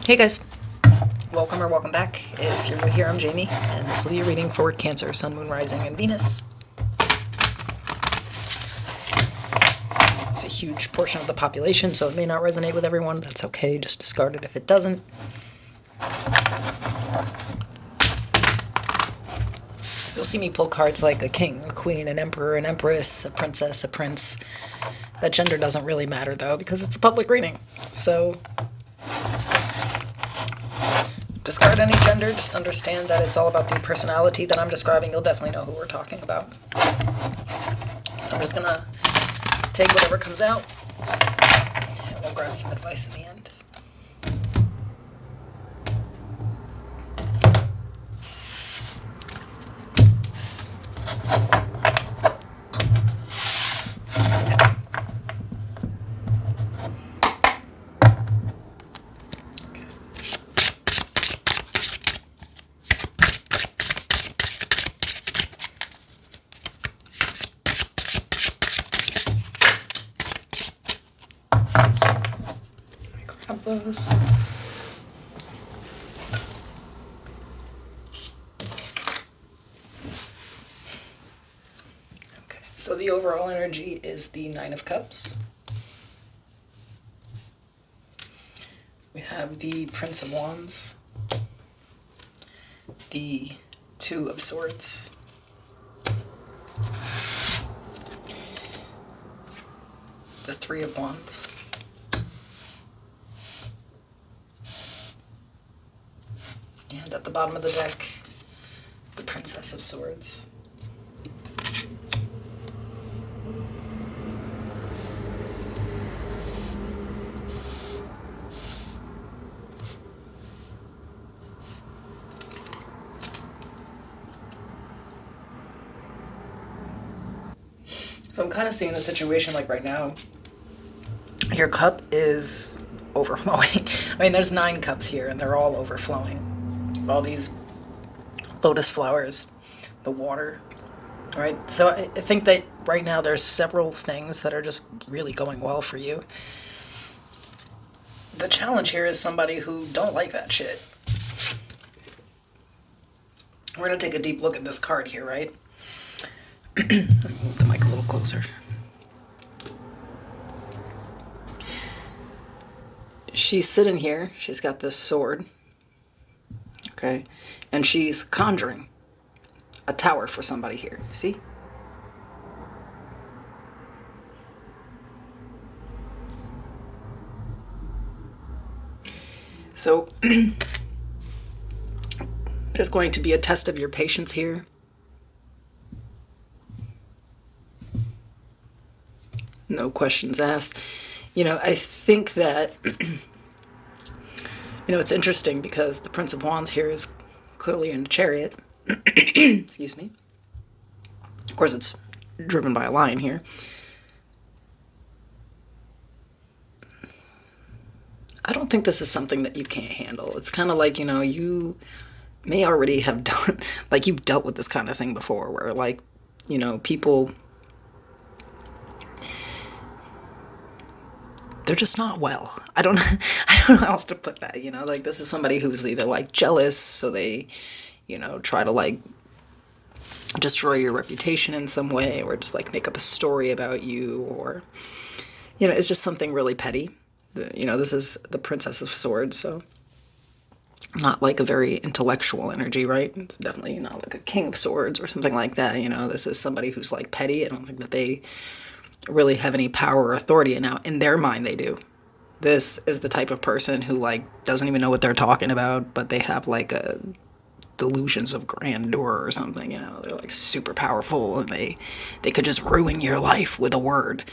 Hey guys, welcome or welcome back. If you're new here, I'm Jamie, and this will be a reading for Cancer, Sun, Moon, Rising, and Venus. It's a huge portion of the population, so it may not resonate with everyone. That's okay, just discard it if it doesn't. You'll see me pull cards like a king, a queen, an emperor, an empress, a princess, a prince. That gender doesn't really matter though, because it's a public reading. So discard any gender, just understand that it's all about the personality that I'm describing. You'll definitely know who we're talking about. So I'm just gonna take whatever comes out, and we'll grab some advice in the end. Grab those. Okay, so the overall energy is the Nine of Cups. We have the Prince of Wands, the Two of Swords, the Three of Wands, and at the bottom of the deck, the Princess of Swords. So I'm kind of seeing the situation like right now, your cup is overflowing. I mean, there's 9 cups here and they're all overflowing. All these lotus flowers, the water, right? So I think that right now there's several things that are just really going well for you. The challenge here is somebody who don't like that shit. We're going to take a deep look at this card here, right? Let me move the mic a little closer. She's sitting here. She's got this sword. Okay? And she's conjuring a tower for somebody here. See? So there's going to be a test of your patience here. No questions asked. You know, I think that, it's interesting because the Prince of Wands here is clearly in a chariot. Excuse me. Of course, it's driven by a lion here. I don't think this is something that you can't handle. It's kind of like, you may already have done, like you've dealt with this kind of thing before where like, people, they're just not well. I don't know how else to put that, like this is somebody who's either like jealous, so they, try to like destroy your reputation in some way, or just like make up a story about you, or, it's just something really petty. This is the Princess of Swords, so not like a very intellectual energy, right? It's definitely not like a King of Swords or something like that. This is somebody who's like petty. I don't think that they really have any power or authority. And now in their mind they do. This is the type of person who like doesn't even know what they're talking about, but they have like a delusions of grandeur or something. They're like super powerful and they could just ruin your life with a word.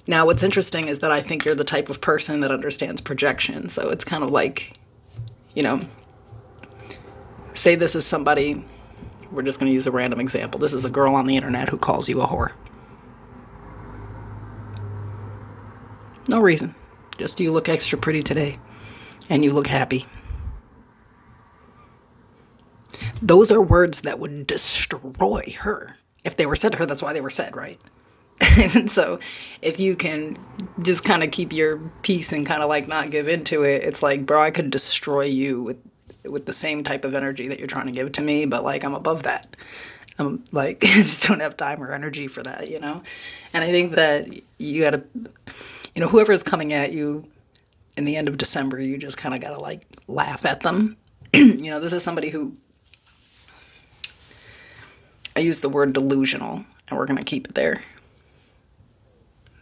Now what's interesting is that I think you're the type of person that understands projection. So it's kind of like, say this is somebody, we're just going to use a random example. This is a girl on the internet who calls you a whore. No reason. Just you look extra pretty today. And you look happy. Those are words that would destroy her. If they were said to her, that's why they were said, right? And so if you can just kind of keep your peace and kind of like not give into it, it's like, bro, I could destroy you with the same type of energy that you're trying to give to me, but like I'm above that. I'm like I just don't have time or energy for that, you know? And I think that you gotta, you know, whoever's coming at you in the end of December, you just kind of gotta like laugh at them. You know, this is somebody who, I use the word delusional, and we're gonna keep it there.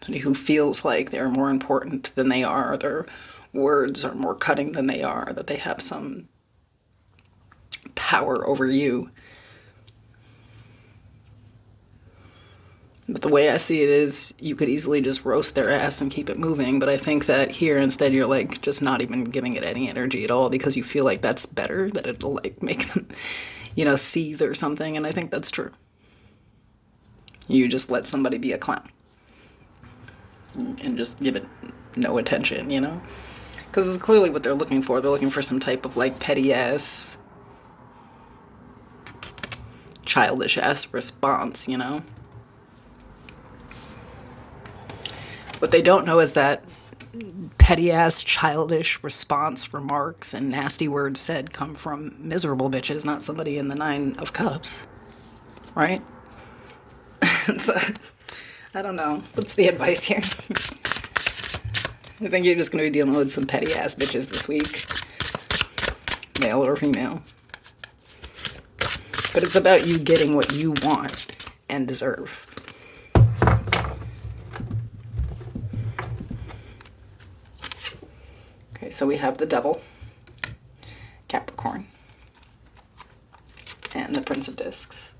Somebody who feels like they're more important than they are, their words are more cutting than they are, that they have some power over you. But the way I see it is you could easily just roast their ass and keep it moving. But I think that here instead you're like just not even giving it any energy at all because you feel like that's better, that it'll like make them, you know, seethe or something. And I think that's true. You just let somebody be a clown and just give it no attention, you know? Because it's clearly what they're looking for. They're looking for some type of like petty ass, childish ass response, you know? What they don't know is that petty ass, childish response, remarks, and nasty words said come from miserable bitches, not somebody in the Nine of Cups. Right? So, I don't know. What's the advice here? I think you're just going to be dealing with some petty ass bitches this week, male or female. But it's about you getting what you want and deserve. Okay, so we have the Devil, Capricorn, and the Prince of Discs.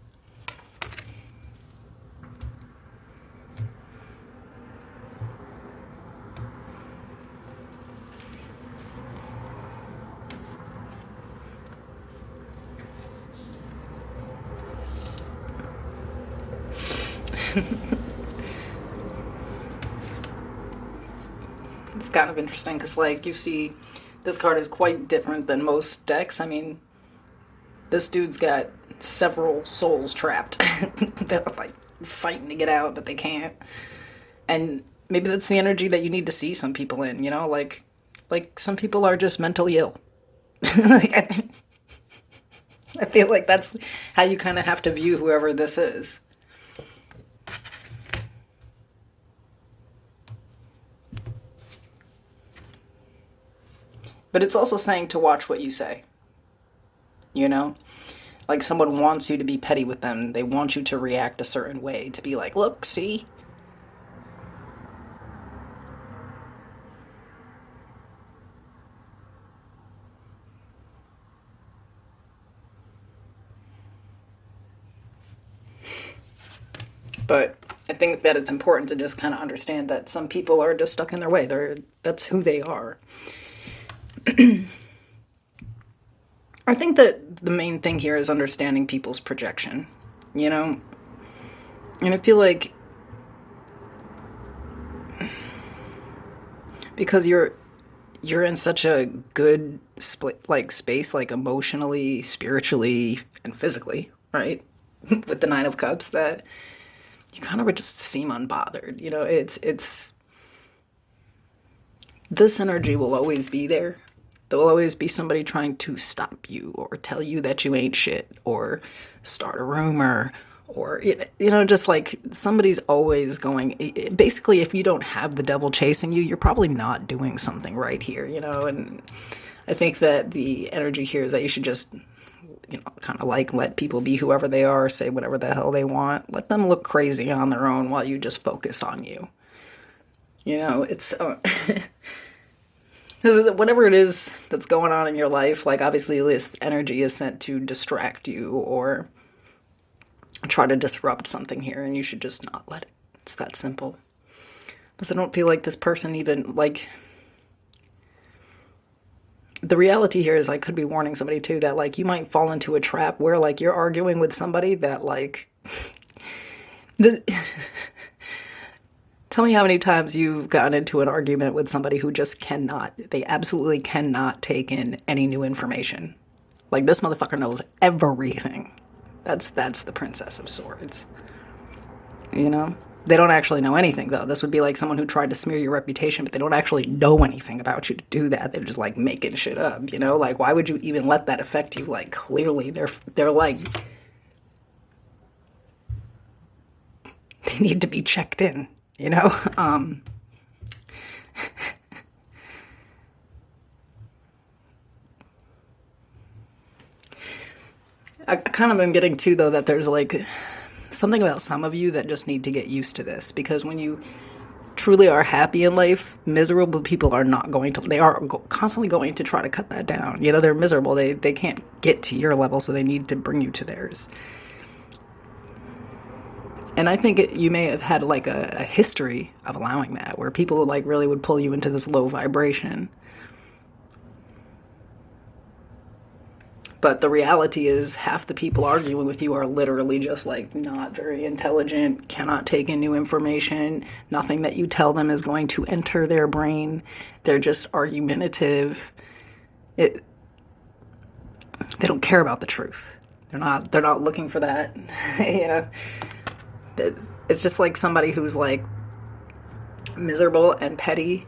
It's kind of interesting because, like, you see, this card is quite different than most decks. I mean, this dude's got several souls trapped. They're, like, fighting to get out, but they can't. And maybe that's the energy that you need to see some people in, you know? Like some people are just mentally ill. Like, I feel like that's how you kind of have to view whoever this is. But it's also saying to watch what you say. You know? Like someone wants you to be petty with them. They want you to react a certain way. To be like, look, see? But I think that it's important to just kind of understand that some people are just stuck in their way. That's who they are. I think that the main thing here is understanding people's projection, you know? And I feel like because you're in such a good split like space, like emotionally, spiritually, and physically, right? With the Nine of Cups, that you kind of just seem unbothered. You know, it's this energy will always be there. There will always be somebody trying to stop you or tell you that you ain't shit or start a rumor or, you know, just like somebody's always going. Basically, if you don't have the devil chasing you, you're probably not doing something right here, you know. And I think that the energy here is that you should just, you know, kind of like let people be whoever they are, say whatever the hell they want. Let them look crazy on their own while you just focus on you. You know, it's whatever it is that's going on in your life, like obviously this energy is sent to distract you or try to disrupt something here, and you should just not let it. It's that simple. Because I don't feel like this person even, like, the reality here is I could be warning somebody too that, like, you might fall into a trap where, like, you're arguing with somebody that, like, tell me how many times you've gotten into an argument with somebody who just they absolutely cannot take in any new information. Like, this motherfucker knows everything. That's the Princess of Swords. You know? They don't actually know anything, though. This would be like someone who tried to smear your reputation, but they don't actually know anything about you to do that. They're just like making shit up, you know? Like, why would you even let that affect you? Like, clearly they're like, they need to be checked in, you know? I kind of am getting too, though, that there's like something about some of you that just need to get used to this, because when you truly are happy in life, miserable people are not going to, they are constantly going to try to cut that down. You know, they're miserable. They can't get to your level, so they need to bring you to theirs. And I think you may have had like a history of allowing that, where people like really would pull you into this low vibration. But the reality is half the people arguing with you are literally just like not very intelligent, cannot take in new information. Nothing that you tell them is going to enter their brain. They're just argumentative. They don't care about the truth. They're not looking for that. You know, it's just like somebody who's like miserable and petty.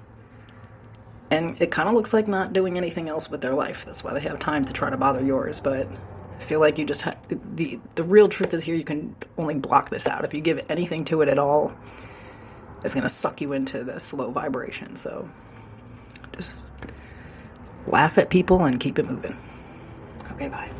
And it kind of looks like not doing anything else with their life. That's why they have time to try to bother yours. But I feel like you just have, the real truth is here, you can only block this out. If you give anything to it at all, it's going to suck you into the slow vibration. So just laugh at people and keep it moving. Okay, bye.